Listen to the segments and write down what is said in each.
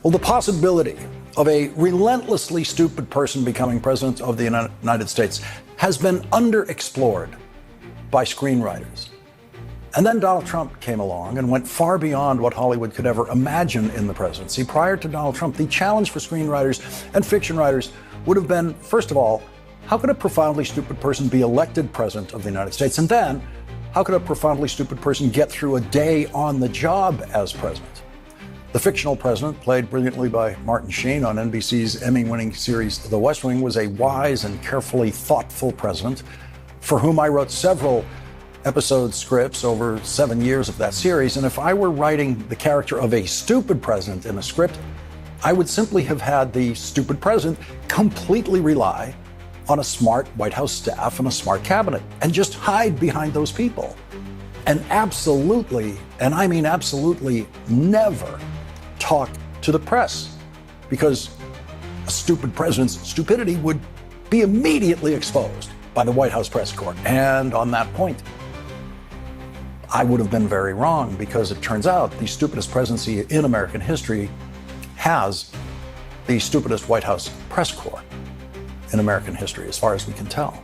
Well, the possibility of a relentlessly stupid person becoming president of the United States has been underexplored by screenwriters. And then Donald Trump came along and went far beyond what Hollywood could ever imagine in the presidency. Prior to Donald Trump, the challenge for screenwriters and fiction writers would have been, first of all, how could a profoundly stupid person be elected president of the United States? And then, how could a profoundly stupid person get through a day on the job as president? The fictional president, played brilliantly by Martin Sheen on NBC's Emmy-winning series The West Wing, was a wise and carefully thoughtful president for whom I wrote several episode scripts over 7 years of that series. And if I were writing the character of a stupid president in a script, I would simply have had the stupid president completely rely on a smart White House staff and a smart cabinet and just hide behind those people. And absolutely, and I mean absolutely, never talk to the press, because a stupid president's stupidity would be immediately exposed by the White House press corps. And on that point, I would have been very wrong, because it turns out the stupidest presidency in American history has the stupidest White House press corps in American history, as far as we can tell.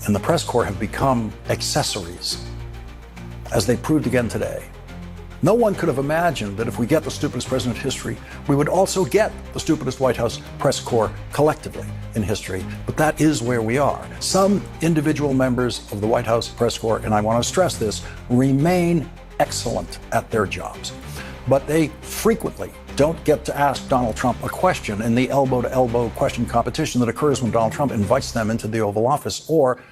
And the press corps have become accessories, as they proved again today. No one could have imagined that if we get the stupidest president in history, we would also get the stupidest White House press corps collectively in history. But that is where we are. Some individual members of the White House press corps, and I want to stress this, remain excellent at their jobs. But they frequently don't get to ask Donald Trump a question in the elbow-to-elbow question competition that occurs when Donald Trump invites them into the Oval Office, or,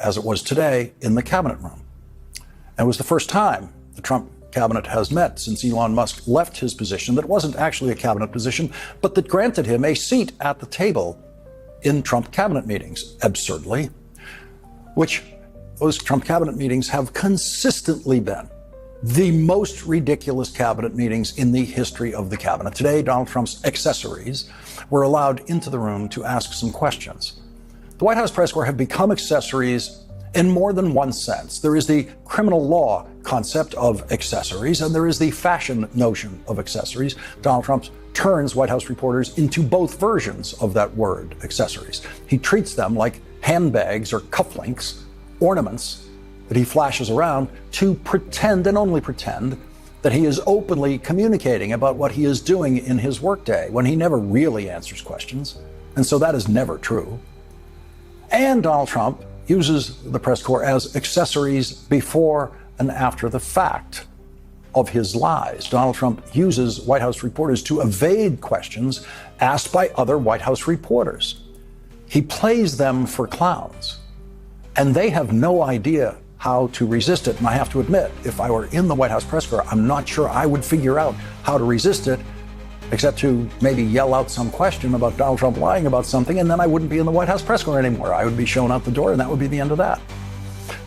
as it was today, in the cabinet room. And it was the first time the Trump cabinet has met since Elon Musk left his position that wasn't actually a cabinet position, but that granted him a seat at the table in Trump cabinet meetings, absurdly, which those Trump cabinet meetings have consistently been the most ridiculous cabinet meetings in the history of the cabinet. Today, Donald Trump's accessories were allowed into the room to ask some questions. The White House press corps have become accessories in more than one sense. There is the criminal law concept of accessories, and there is the fashion notion of accessories. Donald Trump turns White House reporters into both versions of that word, accessories. He treats them like handbags or cufflinks, ornaments that he flashes around to pretend, and only pretend, that he is openly communicating about what he is doing in his workday, when he never really answers questions. And so that is never true. And Donald Trump uses the press corps as accessories before and after the fact of his lies. Donald Trump uses White House reporters to evade questions asked by other White House reporters. He plays them for clowns, and they have no idea how to resist it. And I have to admit, if I were in the White House press corps, I'm not sure I would figure out how to resist it, except to maybe yell out some question about Donald Trump lying about something, and then I wouldn't be in the White House press corps anymore. I would be shown out the door, and that would be the end of that.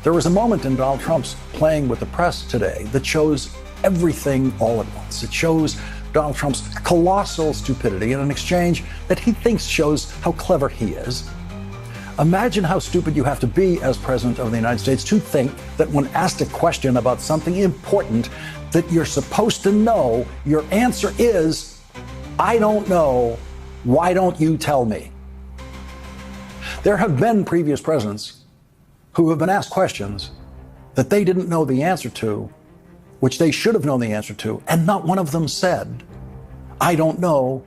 There was a moment in Donald Trump's playing with the press today that shows everything all at once. It shows Donald Trump's colossal stupidity in an exchange that he thinks shows how clever he is. Imagine how stupid you have to be as president of the United States to think that when asked a question about something important that you're supposed to know, your answer is, I don't know, why don't you tell me? There have been previous presidents who have been asked questions that they didn't know the answer to, which they should have known the answer to, and not one of them said, I don't know,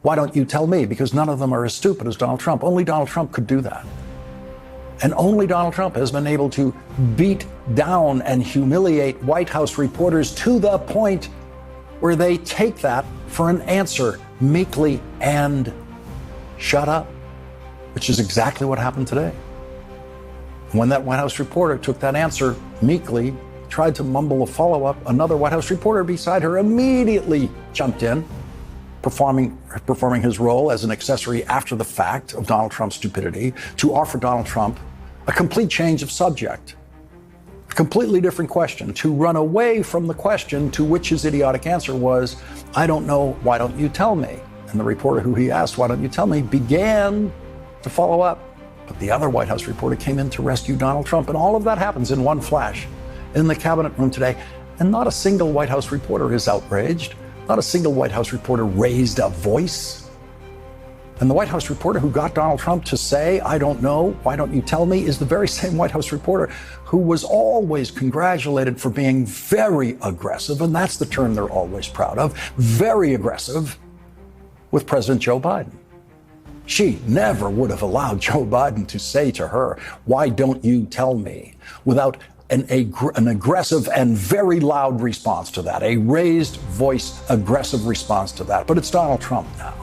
why don't you tell me? Because none of them are as stupid as Donald Trump. Only Donald Trump could do that. And only Donald Trump has been able to beat down and humiliate White House reporters to the point where they take that for an answer meekly and shut up, which is exactly what happened today. When that White House reporter took that answer meekly, tried to mumble a follow-up, another White House reporter beside her immediately jumped in, performing his role as an accessory after the fact of Donald Trump's stupidity, to offer Donald Trump a complete change of subject, a completely different question, to run away from the question to which his idiotic answer was, I don't know, why don't you tell me? And the reporter who he asked, why don't you tell me, began to follow up. But the other White House reporter came in to rescue Donald Trump. And all of that happens in one flash in the cabinet room today. And not a single White House reporter is outraged. Not a single White House reporter raised a voice. And the White House reporter who got Donald Trump to say, "I don't know, why don't you tell me," is the very same White House reporter who was always congratulated for being very aggressive, and that's the term they're always proud of, very aggressive with President Joe Biden. She never would have allowed Joe Biden to say to her, "Why don't you tell me?" without an aggressive and very loud response to that, a raised voice, aggressive response to that. But it's Donald Trump now.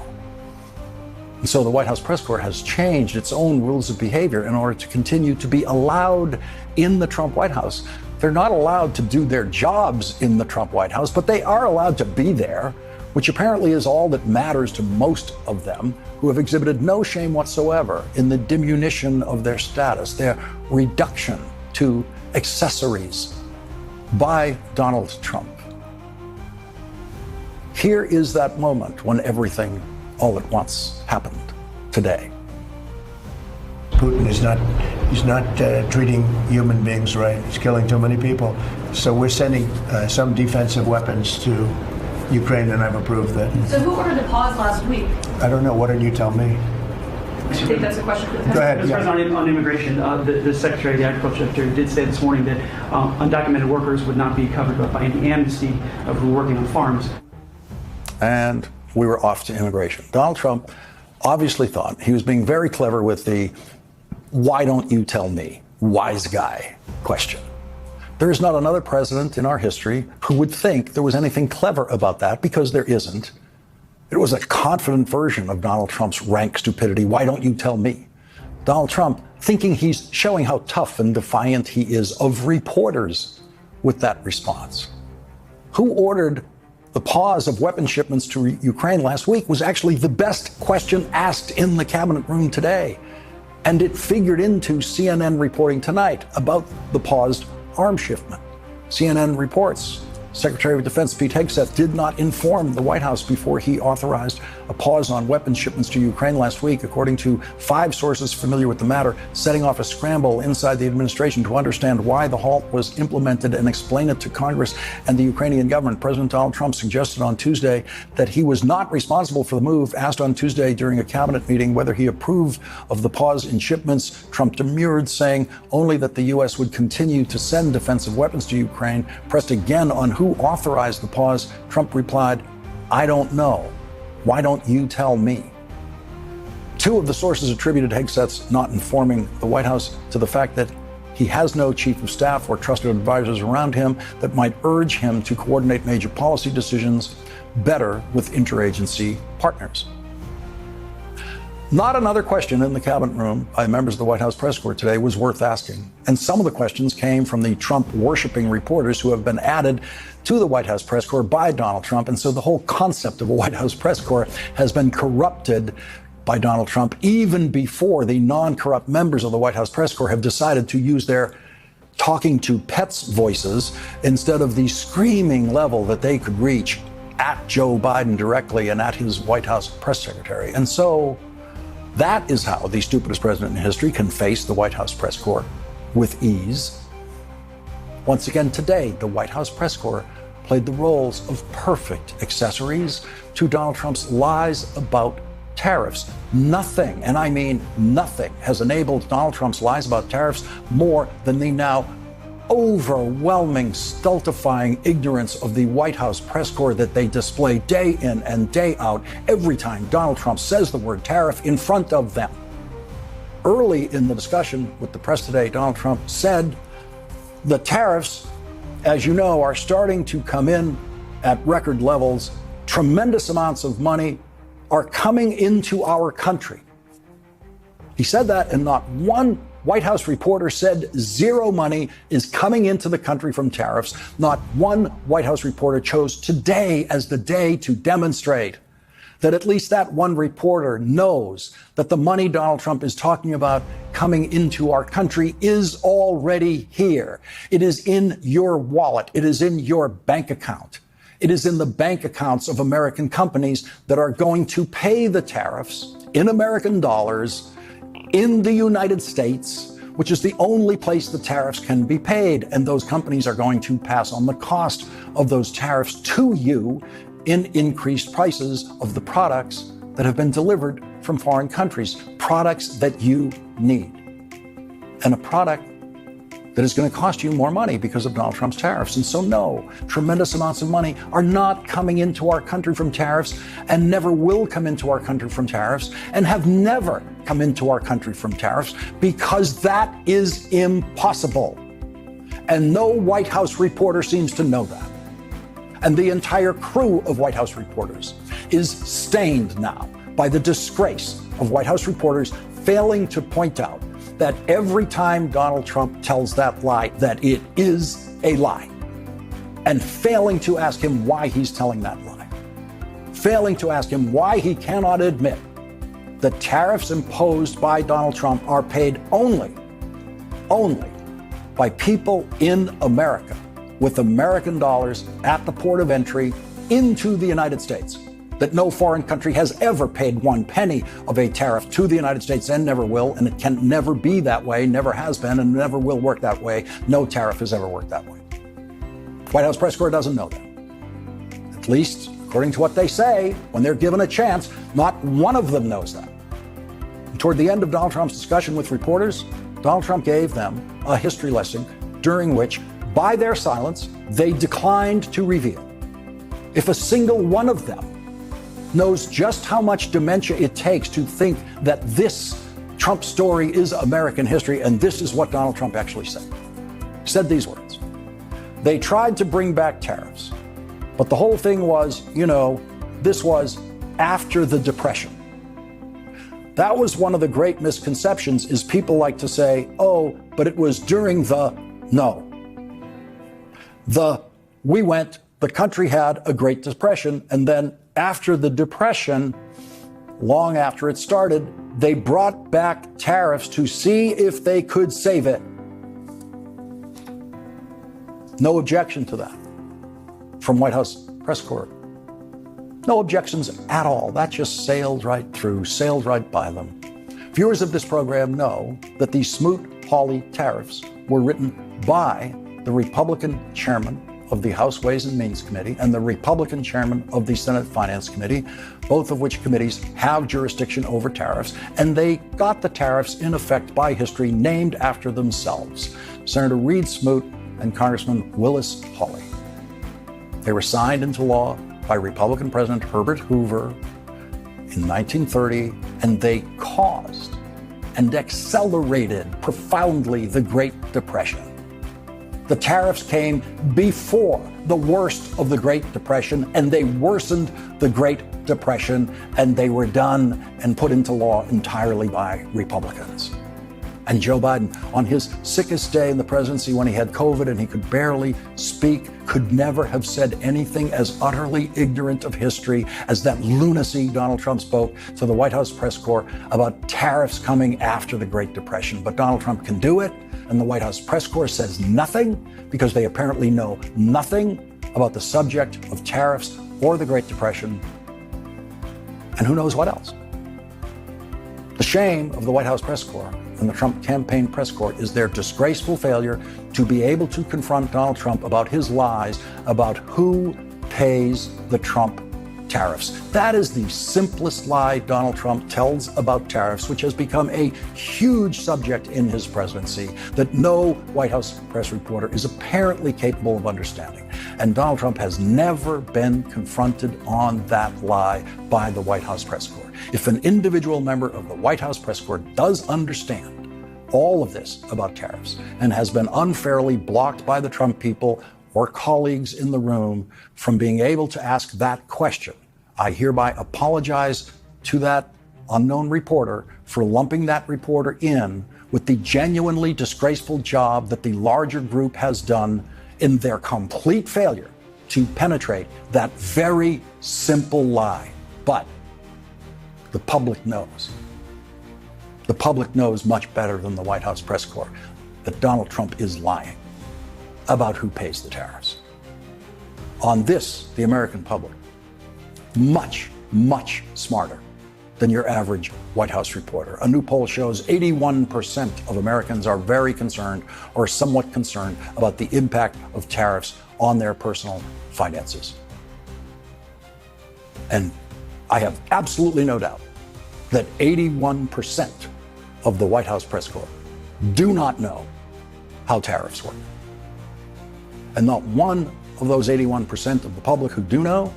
And so the White House press corps has changed its own rules of behavior in order to continue to be allowed in the Trump White House. They're not allowed to do their jobs in the Trump White House, but they are allowed to be there, which apparently is all that matters to most of them, who have exhibited no shame whatsoever in the diminution of their status, their reduction to accessories by Donald Trump. Here is that moment when everything all at once happened today. Putin is not treating human beings right. He's killing too many people. So we're sending some defensive weapons to Ukraine, and I've approved that. So who ordered the pause last week? I don't know. Why don't you tell me? I think that's a question for the Go ahead. Mr. President, on immigration, the Secretary of the Agriculture did say this morning that undocumented workers would not be covered by any amnesty of who are working on farms. And we were off to immigration. Donald Trump obviously thought he was being very clever with the "why don't you tell me" wise guy question. There is not another president in our history who would think there was anything clever about that, because there isn't. It was a confident version of Donald Trump's rank stupidity. "Why don't you tell me?" Donald Trump thinking he's showing how tough and defiant he is of reporters with that response. Who ordered the pause of weapon shipments to Ukraine last week was actually the best question asked in the cabinet room today. And it figured into CNN reporting tonight about the paused arms shipment. CNN reports Secretary of Defense Pete Hegseth did not inform the White House before he authorized a pause on weapons shipments to Ukraine last week, according to 5 sources familiar with the matter, setting off a scramble inside the administration to understand why the halt was implemented and explain it to Congress and the Ukrainian government. President Donald Trump suggested on Tuesday that he was not responsible for the move. Asked on Tuesday during a cabinet meeting whether he approved of the pause in shipments, Trump demurred, saying only that the U.S. would continue to send defensive weapons to Ukraine. Pressed again on who authorized the pause, Trump replied, "I don't know. Why don't you tell me?" 2 of the sources attributed Hegseth's not informing the White House to the fact that he has no chief of staff or trusted advisors around him that might urge him to coordinate major policy decisions better with interagency partners. Not another question in the cabinet room by members of the White House press corps today was worth asking. And some of the questions came from the Trump-worshipping reporters who have been added to the White House press corps by Donald Trump. And so the whole concept of a White House press corps has been corrupted by Donald Trump even before the non-corrupt members of the White House press corps have decided to use their talking to pets voices instead of the screaming level that they could reach at Joe Biden directly and at his White House press secretary. And so that is how the stupidest president in history can face the White House press corps with ease. Once again today, the White House press corps played the roles of perfect accessories to Donald Trump's lies about tariffs. Nothing, and I mean nothing, has enabled Donald Trump's lies about tariffs more than the now overwhelming, stultifying ignorance of the White House press corps that they display day in and day out every time Donald Trump says the word tariff in front of them. Early in the discussion with the press today, Donald Trump said the tariffs, as you know, are starting to come in at record levels. Tremendous amounts of money are coming into our country. He said that, and not one White House reporter said zero money is coming into the country from tariffs. Not one White House reporter chose today as the day to demonstrate that at least that one reporter knows that the money Donald Trump is talking about coming into our country is already here. It is in your wallet. It is in your bank account. It is in the bank accounts of American companies that are going to pay the tariffs in American dollars in the United States, which is the only place the tariffs can be paid. And those companies are going to pass on the cost of those tariffs to you in increased prices of the products that have been delivered from foreign countries, products that you need. And a product that is going to cost you more money because of Donald Trump's tariffs. And so no, tremendous amounts of money are not coming into our country from tariffs and never will come into our country from tariffs and have never come into our country from tariffs because that is impossible. And no White House reporter seems to know that. And the entire crew of White House reporters is stained now by the disgrace of White House reporters failing to point out that every time Donald Trump tells that lie, that it is a lie, and failing to ask him why he's telling that lie, failing to ask him why he cannot admit that tariffs imposed by Donald Trump are paid only by people in America with American dollars at the port of entry into the United States, that no foreign country has ever paid 1 penny of a tariff to the United States and never will, and it can never be that way, never has been, and never will work that way. No tariff has ever worked that way. White House press corps doesn't know that. At least, according to what they say, when they're given a chance, not one of them knows that. And toward the end of Donald Trump's discussion with reporters, Donald Trump gave them a history lesson during which, by their silence, they declined to reveal if a single one of them knows just how much dementia it takes to think that this Trump story is American history, and this is what Donald Trump actually said. He said these words: they tried to bring back tariffs, but the whole thing was, this was after the Depression. That was one of the great misconceptions, is people like to say, oh, but it was during the country had a Great Depression, and then after the Depression, long after it started, they brought back tariffs to see if they could save it. No objection to that from White House press corps. No objections at all. That just sailed right through, sailed right by them. Viewers of this program know that these Smoot-Hawley tariffs were written by the Republican chairman of the House Ways and Means Committee and the Republican chairman of the Senate Finance Committee, both of which committees have jurisdiction over tariffs, and they got the tariffs in effect by history named after themselves, Senator Reed Smoot and Congressman Willis Hawley. They were signed into law by Republican President Herbert Hoover in 1930, and they caused and accelerated profoundly the Great Depression. The tariffs came before the worst of the Great Depression, and they worsened the Great Depression, and they were done and put into law entirely by Republicans. And Joe Biden, on his sickest day in the presidency when he had COVID and he could barely speak, could never have said anything as utterly ignorant of history as that lunacy Donald Trump spoke to the White House press corps about tariffs coming after the Great Depression. But Donald Trump can do it, and the White House press corps says nothing because they apparently know nothing about the subject of tariffs or the Great Depression, and who knows what else. The shame of the White House press corps and the Trump campaign press corps is their disgraceful failure to be able to confront Donald Trump about his lies about who pays the Trump tariffs. That is the simplest lie Donald Trump tells about tariffs, which has become a huge subject in his presidency that no White House press reporter is apparently capable of understanding. And Donald Trump has never been confronted on that lie by the White House press corps. If an individual member of the White House press corps does understand all of this about tariffs and has been unfairly blocked by the Trump people or colleagues in the room from being able to ask that question, I hereby apologize to that unknown reporter for lumping that reporter in with the genuinely disgraceful job that the larger group has done in their complete failure to penetrate that very simple lie. But the public knows. The public knows much better than the White House press corps that Donald Trump is lying about who pays the tariffs. On this, the American public, much, much smarter than your average White House reporter. A new poll shows 81% of Americans are very concerned or somewhat concerned about the impact of tariffs on their personal finances. And I have absolutely no doubt that 81% of the White House press corps do not know how tariffs work. And not one of those 81% of the public who do know,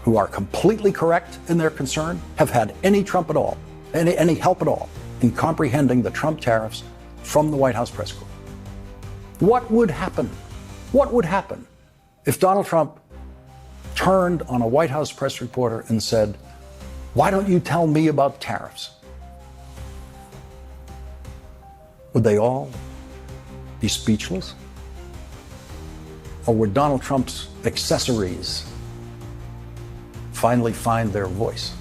who are completely correct in their concern, have had any help at all in comprehending the Trump tariffs from the White House press corps. What would happen? What would happen if Donald Trump turned on a White House press reporter and said, "Why don't you tell me about tariffs?" Would they all be speechless? Or would Donald Trump's accessories finally find their voice?